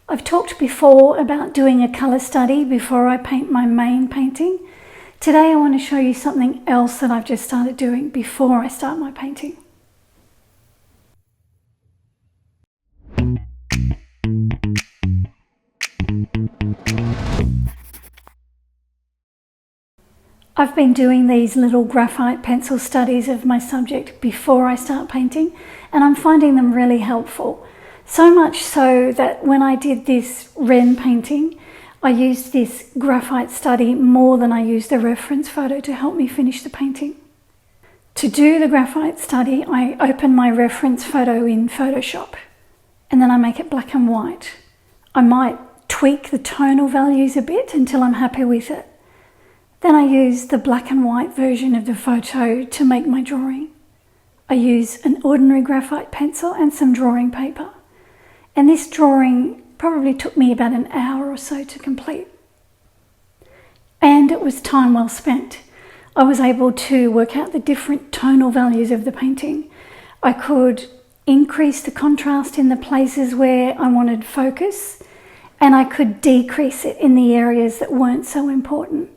I've talked before about doing a colour study before I paint my main painting. Today I want to show you something else that I've just started doing before I start my painting. I've been doing these little graphite pencil studies of my subject before I start painting, and I'm finding them really helpful. So much so that when I did this Wren painting, I used this graphite study more than I used the reference photo to help me finish the painting. To do the graphite study, I open my reference photo in Photoshop, and then I make it black and white. I might tweak the tonal values a bit until I'm happy with it. Then I use the black and white version of the photo to make my drawing. I use an ordinary graphite pencil and some drawing paper. And this drawing probably took me about an hour or so to complete. And it was time well spent. I was able to work out the different tonal values of the painting. I could increase the contrast in the places where I wanted focus, and I could decrease it in the areas that weren't so important.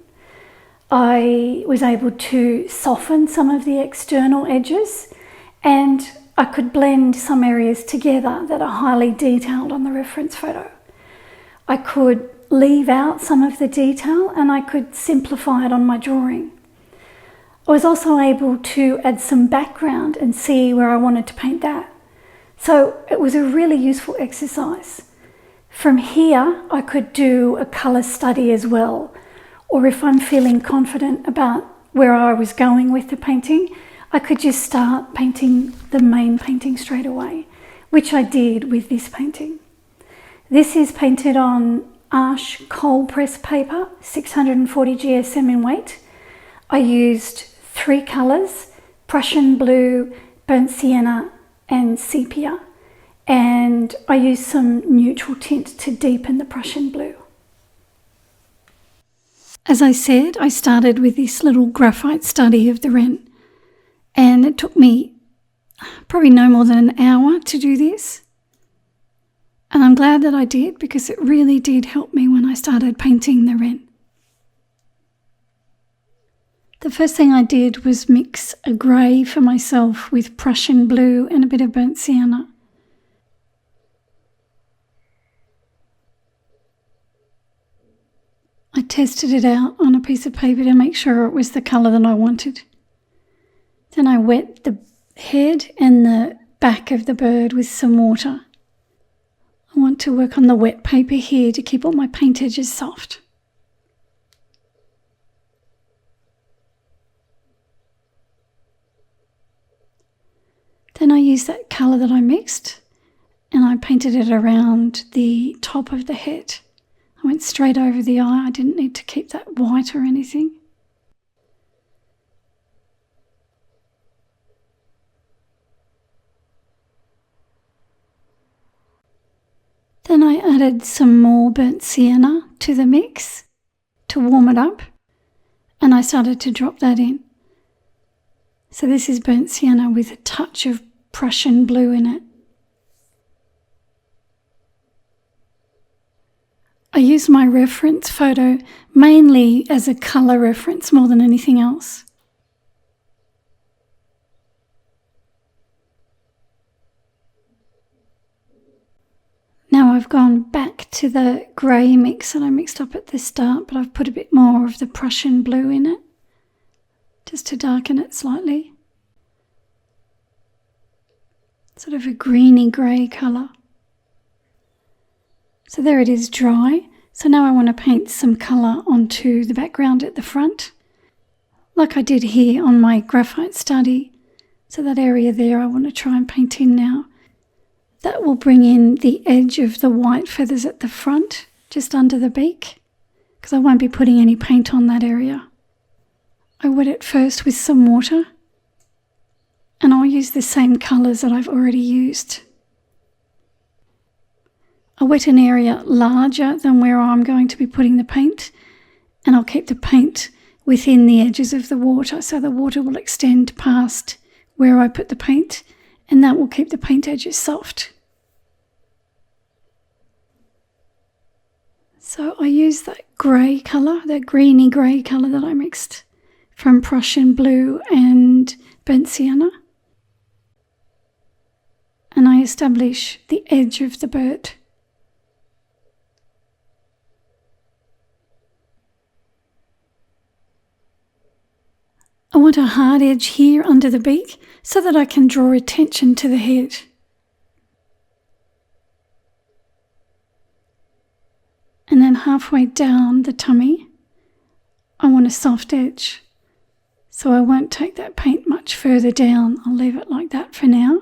I was able to soften some of the external edges, and I could blend some areas together that are highly detailed on the reference photo. I could leave out some of the detail and I could simplify it on my drawing. I was also able to add some background and see where I wanted to paint that. So it was a really useful exercise. From here, I could do a colour study as well. Or if I'm feeling confident about where I was going with the painting, I could just start painting the main painting straight away, which I did with this painting. This is painted on Arches cold press paper, 640 GSM in weight. I used 3 colours, Prussian blue, burnt sienna and sepia, and I used some neutral tint to deepen the Prussian blue. As I said, I started with this little graphite study of the Wren, and it took me probably no more than an hour to do this. And I'm glad that I did, because it really did help me when I started painting the Wren. The first thing I did was mix a grey for myself with Prussian blue and a bit of burnt sienna. I tested it out on a piece of paper to make sure it was the colour that I wanted. Then I wet the head and the back of the bird with some water. I want to work on the wet paper here to keep all my paint edges soft. Then I used that colour that I mixed and I painted it around the top of the head. I went straight over the eye. I didn't need to keep that white or anything. Then I added some more burnt sienna to the mix to warm it up, and I started to drop that in. So this is burnt sienna with a touch of Prussian blue in it. I use my reference photo mainly as a colour reference more than anything else. Now I've gone back to the grey mix that I mixed up at the start, but I've put a bit more of the Prussian blue in it, just to darken it slightly. Sort of a greeny grey colour. So there it is, dry. So now I want to paint some colour onto the background at the front, like I did here on my graphite study. So that area there I want to try and paint in now. That will bring in the edge of the white feathers at the front, just under the beak, because I won't be putting any paint on that area. I wet it first with some water, and I'll use the same colours that I've already used. I'll wet an area larger than where I'm going to be putting the paint, and I'll keep the paint within the edges of the water, so the water will extend past where I put the paint, and that will keep the paint edges soft. So I use that grey colour, that greeny grey colour that I mixed from Prussian blue and burnt sienna. And I establish the edge of the bird. I want a hard edge here under the beak so that I can draw attention to the head. And then halfway down the tummy, I want a soft edge. So I won't take that paint much further down. I'll leave it like that for now.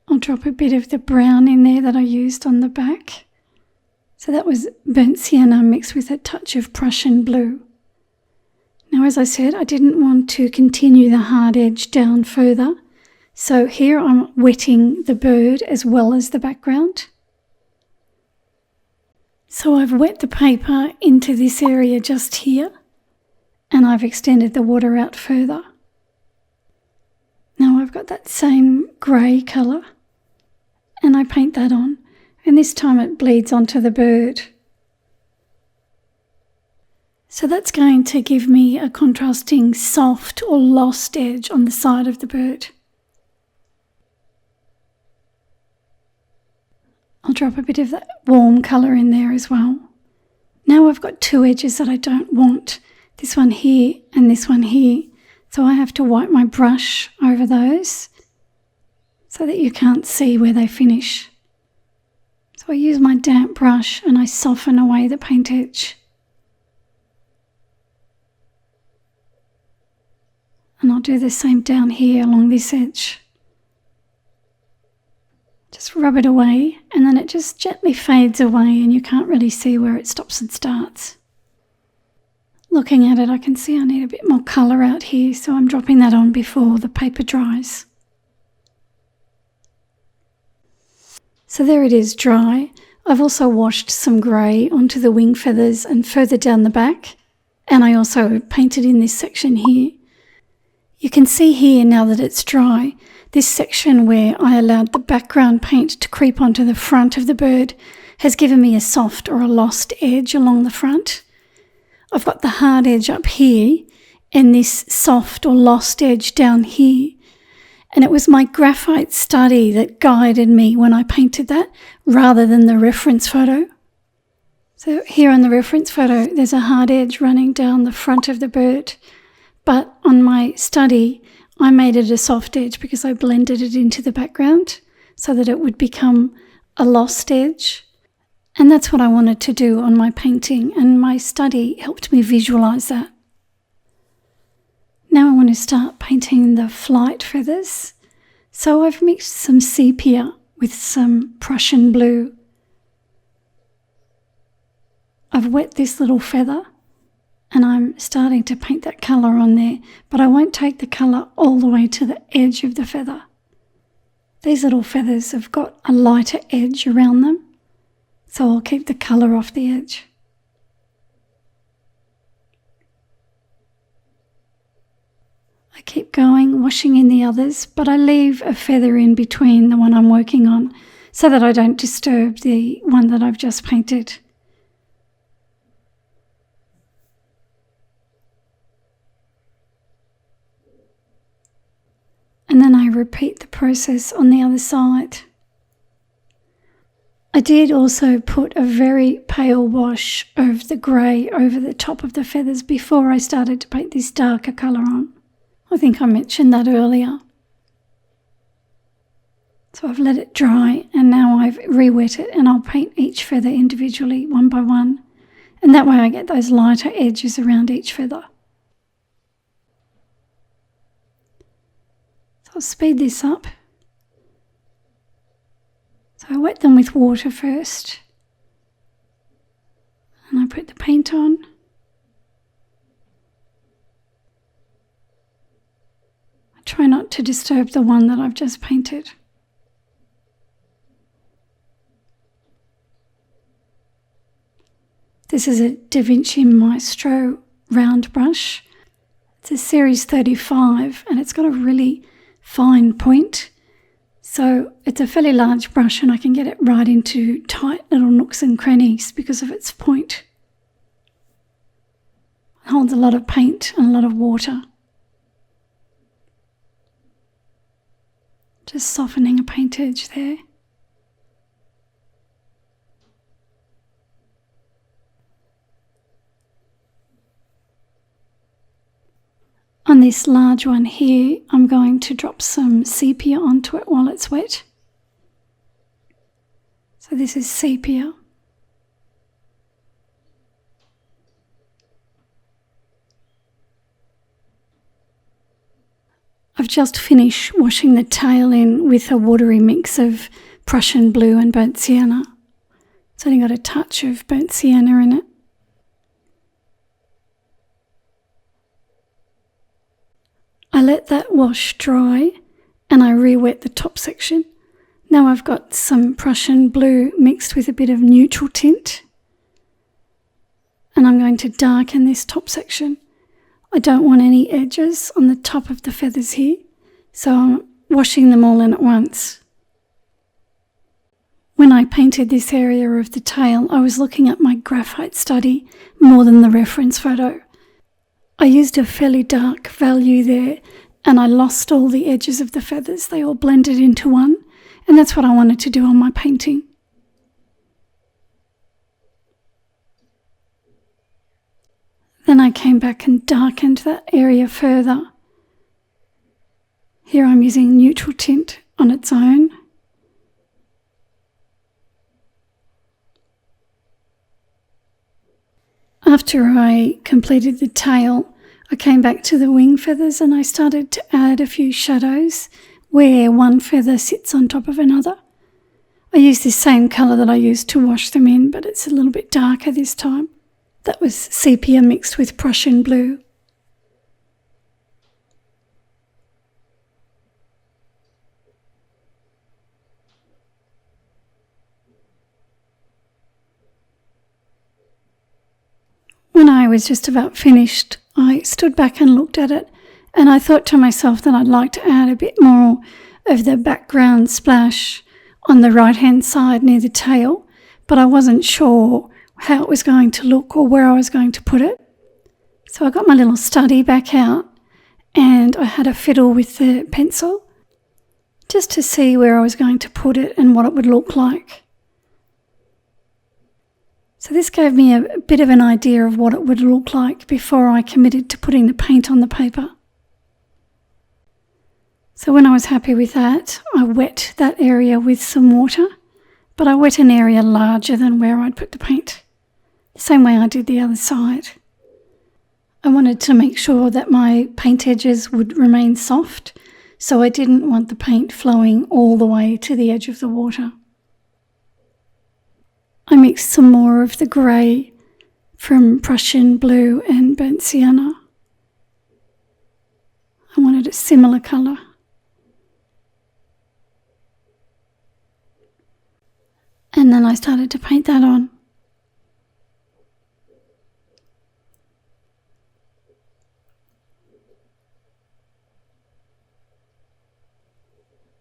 I'll drop a bit of the brown in there that I used on the back. So that was burnt sienna mixed with a touch of Prussian blue. Now, as I said, I didn't want to continue the hard edge down further. So here I'm wetting the bird as well as the background. So I've wet the paper into this area just here, and I've extended the water out further. Now I've got that same grey colour, and I paint that on, and this time it bleeds onto the bird. So that's going to give me a contrasting soft or lost edge on the side of the bird. I'll drop a bit of that warm colour in there as well. Now I've got two edges that I don't want, this one here and this one here. So I have to wipe my brush over those so that you can't see where they finish. So I use my damp brush and I soften away the paint edge. And I'll do the same down here along this edge. Just rub it away, and then it just gently fades away and you can't really see where it stops and starts. Looking at it, I can see I need a bit more colour out here, so I'm dropping that on before the paper dries. So there it is, dry. I've also washed some grey onto the wing feathers and further down the back, and I also painted in this section here. You can see here now that it's dry, this section where I allowed the background paint to creep onto the front of the bird has given me a soft or a lost edge along the front. I've got the hard edge up here and this soft or lost edge down here. And it was my graphite study that guided me when I painted that rather than the reference photo. So here on the reference photo, there's a hard edge running down the front of the bird. But on my study, I made it a soft edge because I blended it into the background so that it would become a lost edge. And that's what I wanted to do on my painting, and my study helped me visualize that. Now I want to start painting the flight feathers. So I've mixed some sepia with some Prussian blue. I've wet this little feather and I'm starting to paint that colour on there, but I won't take the colour all the way to the edge of the feather. These little feathers have got a lighter edge around them, so I'll keep the colour off the edge. I keep going, washing in the others, but I leave a feather in between the one I'm working on so that I don't disturb the one that I've just painted. And then I repeat the process on the other side. I did also put a very pale wash of the grey over the top of the feathers before I started to paint this darker colour on. I think I mentioned that earlier. So I've let it dry and now I've re-wet it, and I'll paint each feather individually one by one. And that way I get those lighter edges around each feather. So I'll speed this up. So I wet them with water first, and I put the paint on. I try not to disturb the one that I've just painted. This is a Da Vinci Maestro round brush. It's a series 35 and it's got a really fine point. So it's a fairly large brush and I can get it right into tight little nooks and crannies because of its point. It holds a lot of paint and a lot of water. Just softening a paint edge there. On this large one here, I'm going to drop some sepia onto it while it's wet. So this is sepia. I've just finished washing the tail in with a watery mix of Prussian blue and burnt sienna. It's only got a touch of burnt sienna in it. I let that wash dry and I re-wet the top section. Now I've got some Prussian blue mixed with a bit of neutral tint. And I'm going to darken this top section. I don't want any edges on the top of the feathers here, so I'm washing them all in at once. When I painted this area of the tail, I was looking at my graphite study more than the reference photo. I used a fairly dark value there and I lost all the edges of the feathers. They all blended into one, and that's what I wanted to do on my painting. Then I came back and darkened that area further. Here I'm using neutral tint on its own. After I completed the tail, I came back to the wing feathers and I started to add a few shadows where one feather sits on top of another. I used this same colour that I used to wash them in, but it's a little bit darker this time. That was sepia mixed with Prussian blue. When I was just about finished, I stood back and looked at it, and I thought to myself that I'd like to add a bit more of the background splash on the right-hand side near the tail, but I wasn't sure how it was going to look or where I was going to put it. So I got my little study back out and I had a fiddle with the pencil just to see where I was going to put it and what it would look like. So this gave me a bit of an idea of what it would look like before I committed to putting the paint on the paper. So when I was happy with that, I wet that area with some water, but I wet an area larger than where I'd put the paint, the same way I did the other side. I wanted to make sure that my paint edges would remain soft, so I didn't want the paint flowing all the way to the edge of the water. I mixed some more of the grey from Prussian blue and burnt sienna. I wanted a similar colour. And then I started to paint that on.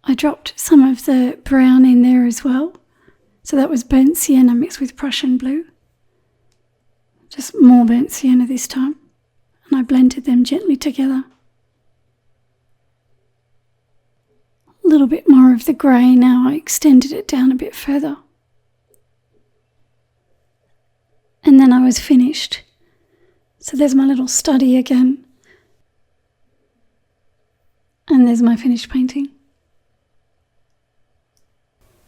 I dropped some of the brown in there as well. So that was burnt sienna mixed with Prussian blue. Just more burnt sienna this time. And I blended them gently together. A little bit more of the grey now. I extended it down a bit further. And then I was finished. So there's my little study again. And there's my finished painting.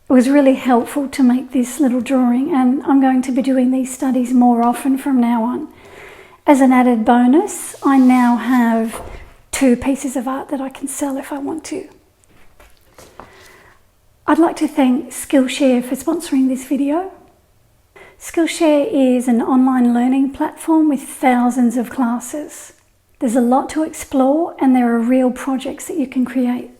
It was really helpful to make this little drawing, and I'm going to be doing these studies more often from now on. As an added bonus, I now have 2 pieces of art that I can sell if I want to. I'd like to thank Skillshare for sponsoring this video. Skillshare is an online learning platform with thousands of classes. There's a lot to explore and there are real projects that you can create.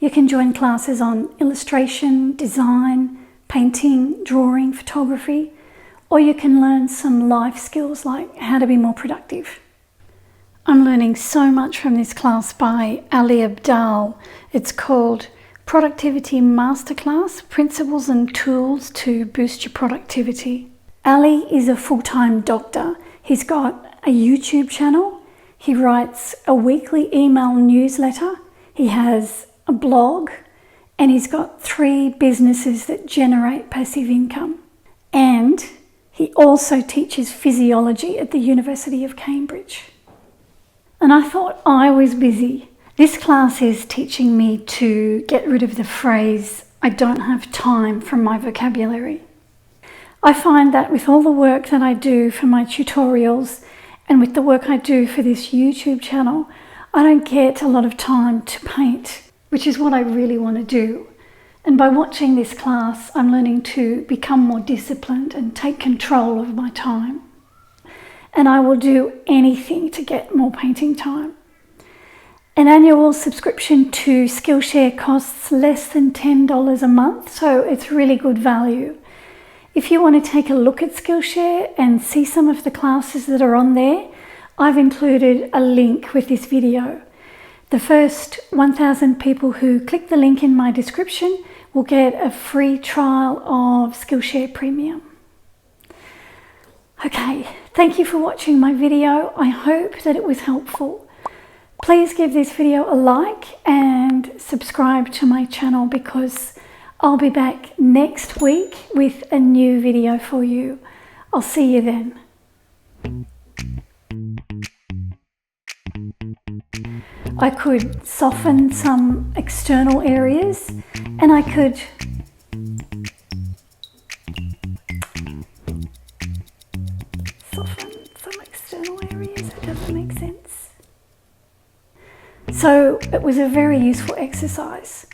You can join classes on illustration, design, painting, drawing, photography, or you can learn some life skills like how to be more productive. I'm learning so much from this class by Ali Abdal. It's called Productivity Masterclass, Principles and Tools to Boost Your Productivity. Ali is a full-time doctor. He's got a YouTube channel. He writes a weekly email newsletter. He has a blog, and he's got 3 businesses that generate passive income. And he also teaches physiology at the University of Cambridge. And I thought I was busy. This class is teaching me to get rid of the phrase, "I don't have time," from my vocabulary. I find that with all the work that I do for my tutorials and with the work I do for this YouTube channel, I don't get a lot of time to paint, which is what I really want to do. And by watching this class, I'm learning to become more disciplined and take control of my time. And I will do anything to get more painting time. An annual subscription to Skillshare costs less than $10 a month, so it's really good value. If you want to take a look at Skillshare and see some of the classes that are on there, I've included a link with this video. The first 1,000 people who click the link in my description will get a free trial of Skillshare Premium. Okay, thank you for watching my video. I hope that it was helpful. Please give this video a like and subscribe to my channel, because I'll be back next week with a new video for you. I'll see you then. I could soften some external areas, and I could soften some external areas. It doesn't make sense. So it was a very useful exercise.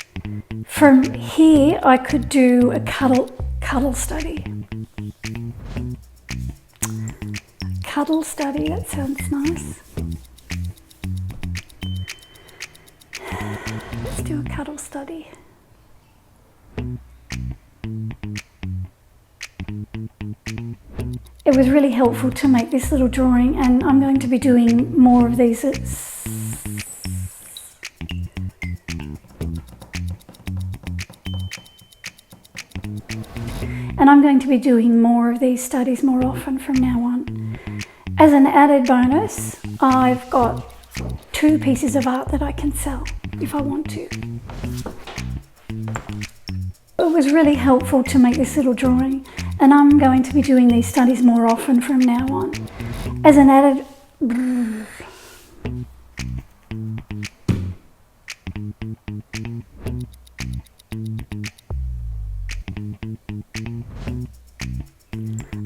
From here, I could do a cuddle study. Cuddle study, that sounds nice. Let's do a cuddle study. It was really helpful to make this little drawing, and I'm going to be doing more of these. And I'm going to be doing more of these studies more often from now on. As an added bonus, I've got 2 pieces of art that I can sell if I want to. It was really helpful to make this little drawing, and I'm going to be doing these studies more often from now on. As an added...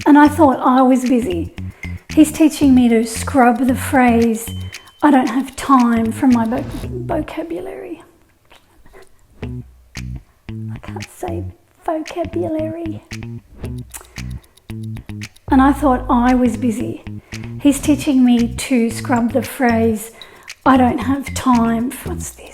And I thought I was busy. He's teaching me to scrub the phrase, "I don't have time," from my vocabulary. I can't say vocabulary. And I thought I was busy. He's teaching me to scrub the phrase, "I don't have time." What's this?